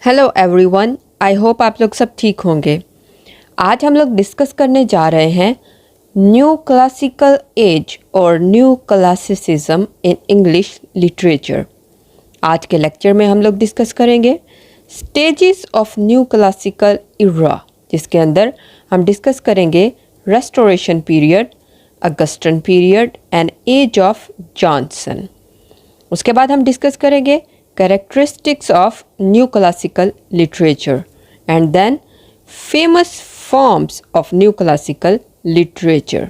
Hello everyone, I hope आप लोग सब ठीक होंगे। आज हम लोग डिस्कस करने जा रहे हैं न्यू क्लासिकल एज और new classicism in English literature. आज के लेक्चर में हम लोग डिस्कस करेंगे stages of new classical era, जिसके अंदर हम डिस्कस करेंगे restoration period, Augustan period and age of Johnson. उसके बाद हम डिस्कस करेंगे characteristics of new classical literature and then famous forms of new classical literature.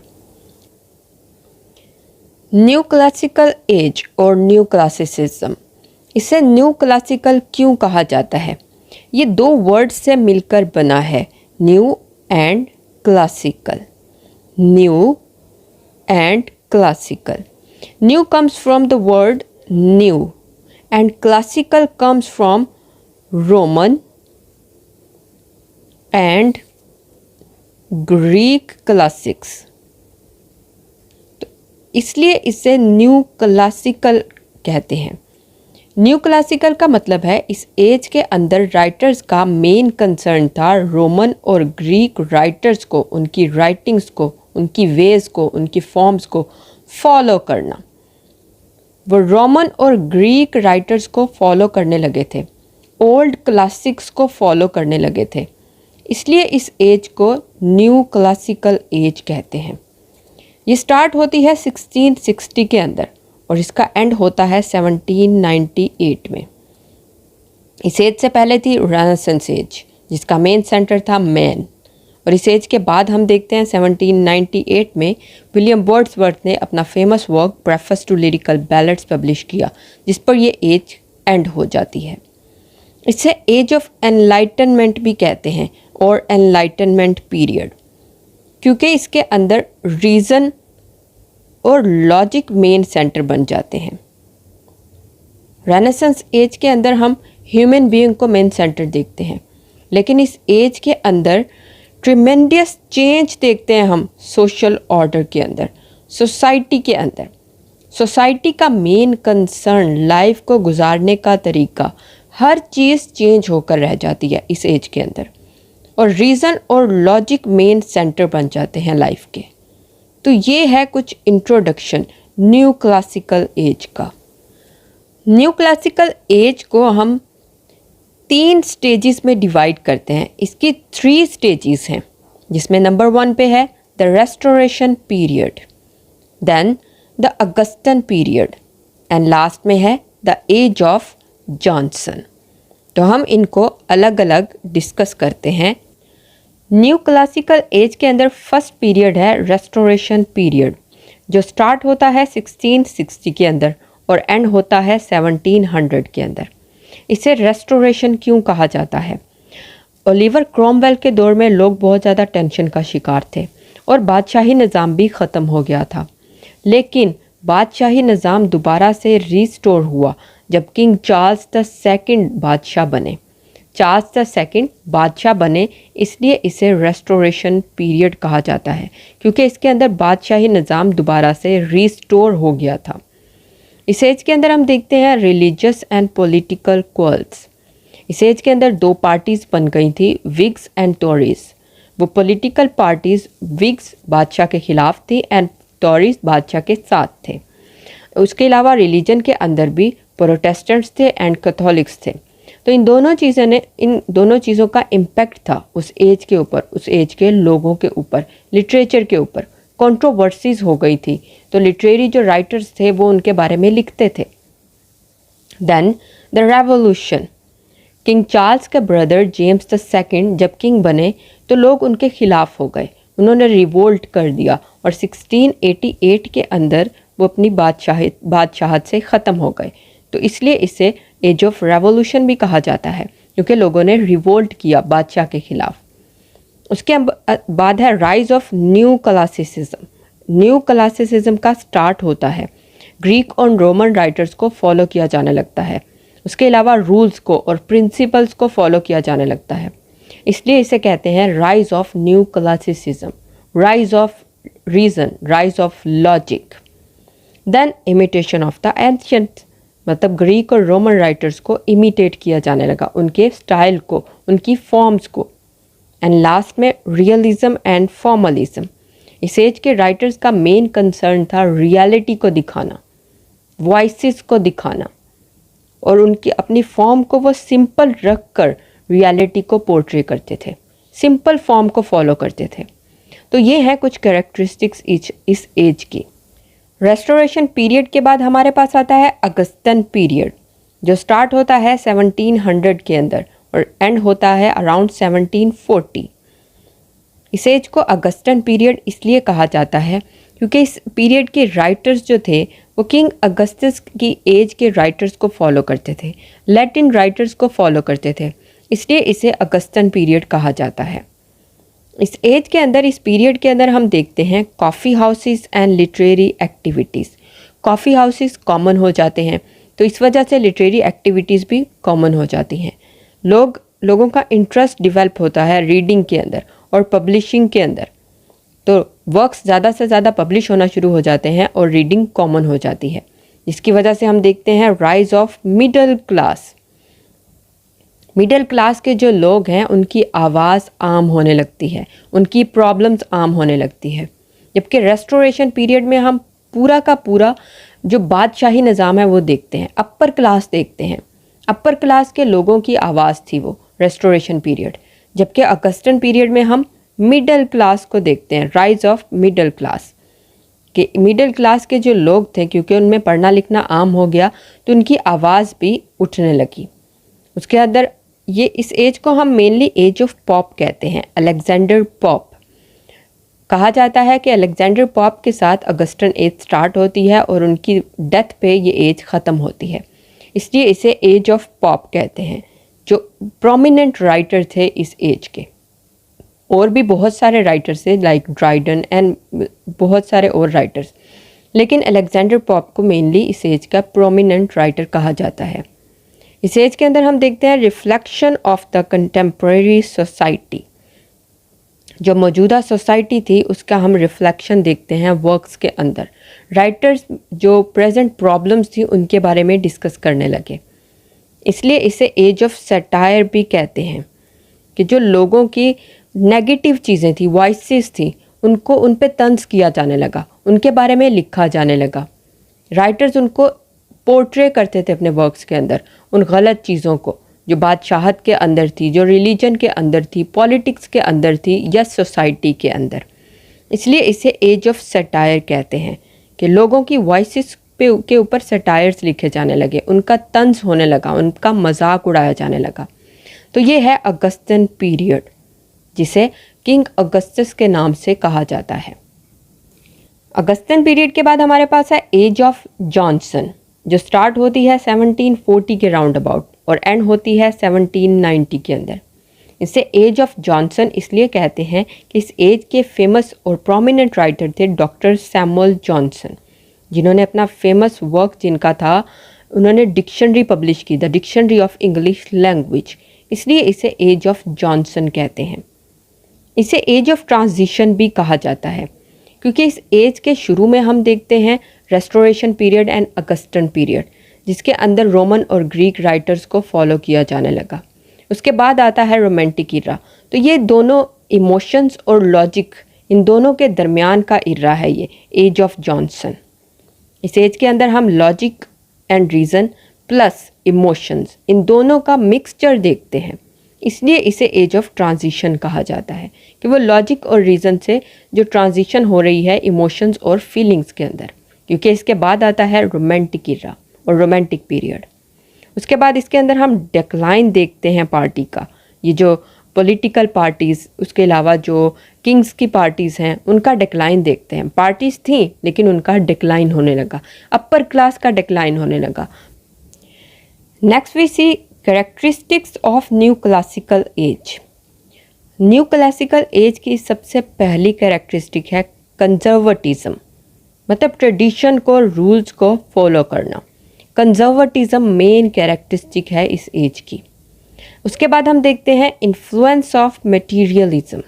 New classical age और new classicism, इसे न्यू क्लासिकल क्यों कहा जाता है? ये दो वर्ड से मिलकर बना है, new and classical. New and classical, new comes from the word new and classical comes from Roman and Greek classics, तो इसलिए इसे न्यू क्लासिकल कहते हैं। न्यू क्लासिकल का मतलब है इस एज के अंदर राइटर्स का मेन कंसर्न था रोमन और ग्रीक राइटर्स को, उनकी राइटिंग्स को, उनकी वेज को, उनकी फॉर्म्स को फॉलो करना। वो रोमन और ग्रीक राइटर्स को फॉलो करने लगे थे, ओल्ड क्लासिक्स को फॉलो करने लगे थे, इसलिए इस एज को न्यू क्लासिकल एज कहते हैं। ये स्टार्ट होती है 1660 के अंदर और इसका एंड होता है 1798 में। इस एज से पहले थी रेनेसेंस एज, जिसका मेन सेंटर था मैन, और इस एज के बाद हम देखते हैं 1798 में विलियम वर्ड्सवर्थ ने अपना famous work preface to lyrical ballads publish किया, जिस पर ये एज एंड हो जाती है। इसे एज ऑफ एनलाइटनमेंट भी कहते हैं और एनलाइटनमेंट पीरियड, क्योंकि इसके अंदर रीज़न और लॉजिक मेन सेंटर बन जाते हैं। रेनेसेंस एज के अंदर हम ह्यूमन बीइंग को मेन सेंटर देखते हैं, लेकिन इस एज के अंदर ट्रिमेंडियस चेंज देखते हैं हम सोशल ऑर्डर के अंदर, सोसाइटी के अंदर। सोसाइटी का मेन कंसर्न लाइफ को गुजारने का तरीका, हर चीज़ चेंज होकर रह जाती है इस एज के अंदर, और रीज़न और लॉजिक मेन सेंटर बन जाते हैं लाइफ के। तो ये है कुछ इंट्रोडक्शन न्यू क्लासिकल एज का। न्यू क्लासिकल एज को हम 3 स्टेजेस में डिवाइड करते हैं। इसकी 3 स्टेजेस हैं, जिसमें नंबर 1 पे है the restoration period, then the Augustan period and last में है द एज ऑफ जॉनसन। तो हम इनको अलग अलग डिस्कस करते हैं। न्यू क्लासिकल एज के अंदर फर्स्ट पीरियड है रेस्टोरेशन पीरियड, जो स्टार्ट होता है 1660 के अंदर और एंड होता है 1700 के अंदर। इसे रेस्टोरेशन क्यों कहा जाता है? ओलिवर क्रोमवेल के दौर में लोग बहुत ज़्यादा टेंशन का शिकार थे और बादशाही निज़ाम भी ख़त्म हो गया था, लेकिन बादशाही निज़ाम दोबारा से रीस्टोर हुआ जब किंग चार्ल्स द सेकंड बादशाह बने। चार्ल्स द सेकंड बादशाह बने, इसलिए इसे रेस्टोरेशन पीरियड कहा जाता है, क्योंकि इसके अंदर बादशाही निज़ाम दोबारा से रीस्टोर हो गया था। इस एज के अंदर हम देखते हैं रिलीजियस एंड पॉलिटिकल क्वाल्स। इस एज के अंदर 2 पार्टीज़ बन गई थी, विग्स एंड टॉरीज। वो पॉलिटिकल पार्टीज़ विग्स बादशाह के ख़िलाफ़ थी एंड टॉरीज बादशाह के साथ थे। उसके अलावा रिलीजन के अंदर भी प्रोटेस्टेंट्स थे एंड कैथोलिक्स थे। तो इन दोनों चीज़ों का इम्पैक्ट था उस एज के ऊपर, उस एज के लोगों के ऊपर, लिटरेचर के ऊपर। कंट्रोवर्सीज हो गई थी, तो लिटरेरी जो राइटर्स थे वो उनके बारे में लिखते थे। Then the revolution, king Charles के ब्रदर जेम्स द सेकंड जब किंग बने तो लोग उनके खिलाफ हो गए, उन्होंने रिवोल्ट कर दिया और 1688 के अंदर वो अपनी बादशाहत से ख़त्म हो गए। तो इसलिए इसे एज ऑफ रेवोल्यूशन भी कहा जाता है, क्योंकि लोगों ने रिवोल्ट किया बादशाह के खिलाफ। उसके बाद है rise of new classicism. New classicism का स्टार्ट होता है, ग्रीक और रोमन राइटर्स को फॉलो किया जाने लगता है, उसके अलावा रूल्स को और प्रिंसिपल्स को फॉलो किया जाने लगता है, इसलिए इसे कहते हैं rise of new classicism, rise of reason, rise of logic. Then imitation of the ancient, मतलब ग्रीक और रोमन राइटर्स को इमिटेट किया जाने लगा, उनके स्टाइल को, उनकी फॉर्म्स को। एंड लास्ट में रियलिज्म एंड फॉर्मलिज्म। इस एज के राइटर्स का मेन कंसर्न था रियलिटी को दिखाना, वॉइसेस को दिखाना, और उनकी अपनी फॉर्म को वो सिंपल रख कर रियलिटी को पोर्ट्रे करते थे, सिंपल फॉर्म को फॉलो करते थे। तो ये हैं कुछ कैरेक्टरिस्टिक्स इस एज की। रेस्टोरेशन पीरियड के बाद हमारे पास आता है अगस्टन पीरियड, जो स्टार्ट होता है 1700 के अंदर और एंड होता है अराउंड 1740। इस एज को अगस्टन पीरियड इसलिए कहा जाता है क्योंकि इस पीरियड के राइटर्स जो थे वो किंग अगस्टस की एज के राइटर्स को फॉलो करते थे, लैटिन राइटर्स को फॉलो करते थे, इसलिए इसे अगस्टन पीरियड कहा जाता है। इस एज के अंदर, इस पीरियड के अंदर हम देखते हैं coffee houses and literary activities. Coffee houses common हो जाते हैं, तो इस वजह से लिटरेरी एक्टिविटीज़ भी कॉमन हो जाती हैं। लोगों का इंटरेस्ट डेवलप होता है रीडिंग के अंदर और पब्लिशिंग के अंदर, तो वर्क्स ज़्यादा से ज़्यादा पब्लिश होना शुरू हो जाते हैं और रीडिंग कॉमन हो जाती है, जिसकी वजह से हम देखते हैं rise of middle class. Middle class के जो लोग हैं उनकी आवाज़ आम होने लगती है, उनकी प्रॉब्लम्स आम होने लगती है। जबकि रेस्टोरेशन पीरियड में हम पूरा का पूरा जो बादशाही निज़ाम है वो देखते हैं, अपर क्लास देखते हैं, अपर क्लास के लोगों की आवाज़ थी वो रेस्टोरेशन पीरियड। जबकि अगस्टन पीरियड में हम मिडिल क्लास को देखते हैं, राइज ऑफ मिडिल क्लास। कि मिडिल क्लास के जो लोग थे, क्योंकि उनमें पढ़ना लिखना आम हो गया, तो उनकी आवाज़ भी उठने लगी। उसके अंदर ये इस एज को हम मेनली एज ऑफ पॉप कहते हैं। अलेक्जेंडर पॉप कहा जाता है कि अलेक्जेंडर पॉप के साथ अगस्टन एज स्टार्ट होती है और उनकी डेथ पे ये एज ख़त्म होती है, इसलिए इसे एज ऑफ पॉप कहते हैं। जो प्रोमिनेंट राइटर थे इस एज के, और भी बहुत सारे राइटर्स थे लाइक ड्राइडन एंड बहुत सारे और राइटर्स, लेकिन अलेक्जेंडर पॉप को मेनली इस एज का प्रोमिनेंट राइटर कहा जाता है। इस एज के अंदर हम देखते हैं reflection of the contemporary society. जो मौजूदा सोसाइटी थी उसका हम रिफ्लेक्शन देखते हैं वर्क्स के अंदर। राइटर्स जो प्रेजेंट प्रॉब्लम्स थी उनके बारे में डिस्कस करने लगे, इसलिए इसे एज ऑफ सटायर भी कहते हैं। कि जो लोगों की नेगेटिव चीज़ें थी, वॉइसेस थी, उनको उन पे तंज किया जाने लगा, उनके बारे में लिखा जाने लगा। राइटर्स उनको पोर्ट्रे करते थे अपने वर्क्स के अंदर, उन गलत चीज़ों को जो बादशाहत के अंदर थी, जो रिलीजन के अंदर थी, पॉलिटिक्स के अंदर थी या सोसाइटी के अंदर। इसलिए इसे एज ऑफ सटायर कहते हैं कि लोगों की वॉइसेस के ऊपर सटायर्स लिखे जाने लगे, उनका तंज होने लगा, उनका मजाक उड़ाया जाने लगा। तो ये है अगस्टन पीरियड, जिसे किंग अगस्टस के नाम से कहा जाता है। अगस्टन पीरियड के बाद हमारे पास है एज ऑफ जॉनसन, जो स्टार्ट होती है 1740 के राउंड अबाउट और एंड होती है 1790 के अंदर। इसे एज ऑफ जॉनसन इसलिए कहते हैं कि इस एज के फेमस और प्रोमिनेंट राइटर थे डॉक्टर सैमुअल जॉनसन, जिन्होंने अपना फेमस वर्क जिनका था, उन्होंने डिक्शनरी पब्लिश की, the dictionary of English language, इसलिए इसे एज ऑफ जॉनसन कहते हैं। इसे एज ऑफ ट्रांजिशन भी कहा जाता है क्योंकि इस एज के शुरू में हम देखते हैं restoration period and Augustan period, जिसके अंदर रोमन और ग्रीक राइटर्स को फॉलो किया जाने लगा। उसके बाद आता है रोमांटिक इरा। तो ये दोनों इमोशंस और लॉजिक, इन दोनों के दरमियान का इरा है ये एज ऑफ जॉनसन। इस एज के अंदर हम logic and reason plus emotions, इन दोनों का मिक्सचर देखते हैं, इसलिए इसे एज ऑफ ट्रांजिशन कहा जाता है कि वो लॉजिक और रीज़न से जो ट्रांजिशन हो रही है इमोशंस और फीलिंग्स के अंदर। क्योंकि इसके बाद आता है रोमांटिक इरा और रोमांटिक पीरियड। उसके बाद इसके अंदर हम डिक्लाइन देखते हैं पार्टी का, ये जो पॉलिटिकल पार्टीज़, उसके अलावा जो किंग्स की पार्टीज़ हैं उनका डिक्लाइन देखते हैं। पार्टीज़ थी लेकिन उनका डिक्लाइन होने लगा, अपर क्लास का डिक्लाइन होने लगा। Next we see characteristics of new classical age. New classical age की सबसे पहली कैरेक्टरिस्टिक है कंजर्वेटिज्म, मतलब ट्रेडिशन को, रूल्स को फॉलो करना। कंजर्वेटिज्म मेन कैरेक्टरिस्टिक है इस एज की। उसके बाद हम देखते हैं influence of materialism,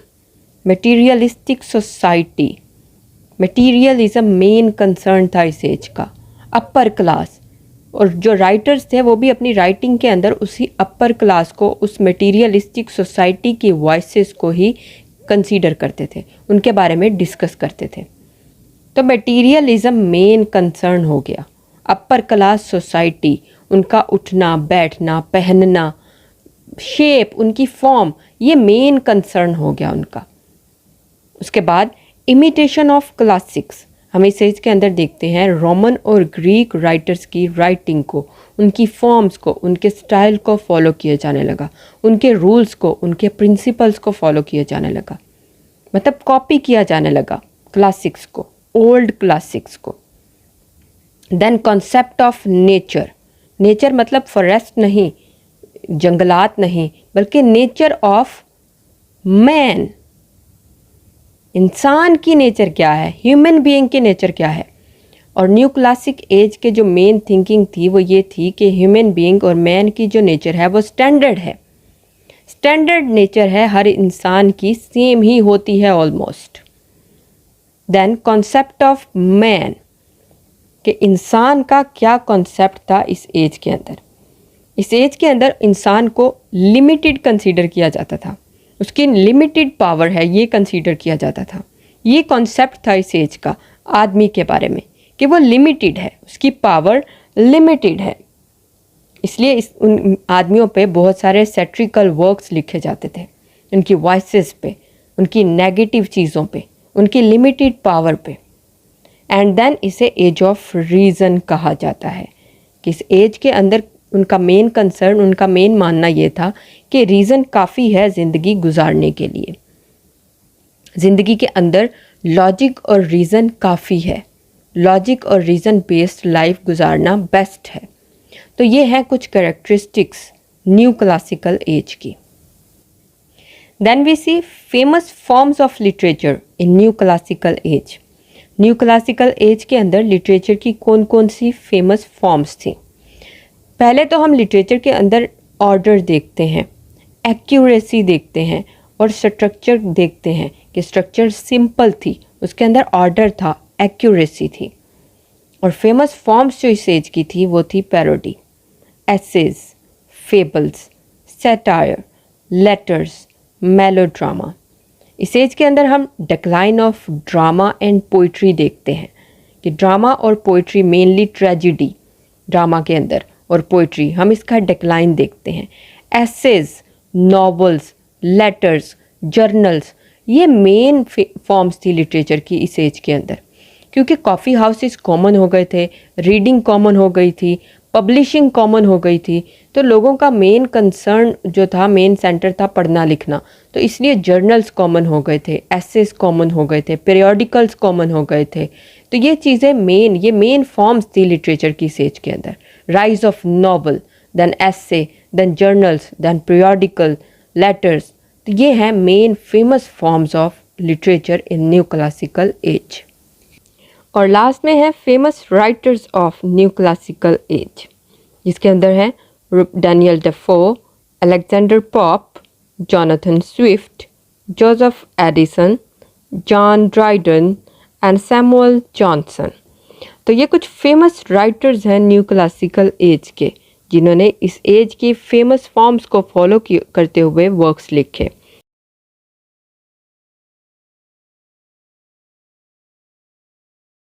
materialistic society. Materialism main concern था इस एज का। अपर क्लास, और जो राइटर्स थे वो भी अपनी राइटिंग के अंदर उसी अपर क्लास को, उस मटीरियलिस्टिक सोसाइटी की वॉइसेस को ही कंसीडर करते थे, उनके बारे में डिस्कस करते थे। तो मटीरियलिज्म मेन कंसर्न हो गया। अपर क्लास सोसाइटी, उनका उठना बैठना पहनना, शेप, उनकी फॉर्म, ये मेन कंसर्न हो गया उनका। उसके बाद इमिटेशन ऑफ क्लासिक्स, हम इस एज के अंदर देखते हैं रोमन और ग्रीक राइटर्स की राइटिंग को, उनकी फॉर्म्स को, उनके स्टाइल को फॉलो किया जाने लगा, उनके रूल्स को, उनके प्रिंसिपल्स को फॉलो किया जाने लगा, मतलब कॉपी किया जाने लगा क्लासिक्स को, ओल्ड क्लासिक्स को। Then concept of nature, nature मतलब फॉरेस्ट नहीं, जंगलात नहीं, बल्कि नेचर ऑफ मैन, इंसान की नेचर क्या है, ह्यूमन बीइंग की नेचर क्या है। और न्यू क्लासिक एज के जो मेन थिंकिंग थी वो ये थी कि ह्यूमन बीइंग और मैन की जो नेचर है वो स्टैंडर्ड है, स्टैंडर्ड नेचर है, हर इंसान की सेम ही होती है almost. Then concept of man, कि इंसान का क्या कॉन्सेप्ट था इस एज के अंदर। इस एज के अंदर इंसान को लिमिटेड कंसीडर किया जाता था, उसकी लिमिटेड पावर है ये कंसीडर किया जाता था। ये कॉन्सेप्ट था इस एज का आदमी के बारे में कि वो लिमिटेड है, उसकी पावर लिमिटेड है। इसलिए उन आदमियों पे बहुत सारे सैट्रिकल वर्क्स लिखे जाते थे, उनकी वॉइसेस पे, उनकी नेगेटिव चीज़ों पे, उनकी लिमिटेड पावर पे। एंड देन इसे एज ऑफ रीज़न कहा जाता है कि इस एज के अंदर उनका मेन कंसर्न, उनका मेन मानना ये था कि रीज़न काफ़ी है ज़िंदगी गुजारने के लिए, ज़िंदगी के अंदर लॉजिक और रीज़न काफ़ी है, लॉजिक और रीज़न बेस्ड लाइफ गुजारना बेस्ट है। तो ये हैं कुछ कैरेक्टरिस्टिक्स न्यू क्लासिकल एज की। Then we see famous forms of literature in new classical age. New classical age के अंदर लिटरेचर की कौन कौन सी फेमस फॉर्म्स थी। पहले तो हम लिटरेचर के अंदर ऑर्डर देखते हैं, एक्यूरेसी देखते हैं और स्ट्रक्चर देखते हैं कि स्ट्रक्चर सिंपल थी, उसके अंदर ऑर्डर था, एक्यूरेसी थी। और फेमस फॉर्म्स जो इस एज की थी वो थी parody, essays, fables, satire, letters, melodrama. इस एज के अंदर हम decline of drama and poetry देखते हैं कि ड्रामा और पोइट्री, मेनली ट्रेजिडी ड्रामा के अंदर और पोइट्री, हम इसका डिक्लाइन देखते हैं। एसेज, नॉवेल्स, लेटर्स, जर्नल्स, ये मेन फॉर्म्स थी लिटरेचर की इस एज के अंदर, क्योंकि कॉफ़ी हाउसेस कॉमन हो गए थे, रीडिंग कॉमन हो गई थी, पब्लिशिंग कॉमन हो गई थी। तो लोगों का मेन कंसर्न जो था, मेन सेंटर था पढ़ना लिखना, तो इसलिए जर्नल्स कॉमन हो गए थे, एसेस कॉमन हो गए थे, पीरियोडिकल्स कॉमन हो गए थे। तो ये चीज़ें ये मेन फॉर्म्स थी लिटरेचर की इस एज के अंदर। Rise of novel, then essay, then journals, then periodical, letters, तो ये हैं main famous forms of literature in new classical age. और लास्ट में है famous writers of new classical age, जिसके अंदर है Daniel Defoe, Alexander Pope, Jonathan Swift, Joseph Addison, John Dryden and Samuel Johnson. तो ये कुछ फेमस राइटर्स हैं न्यू क्लासिकल एज के, जिन्होंने इस एज की फेमस फॉर्म्स को फॉलो करते हुए वर्क्स लिखे।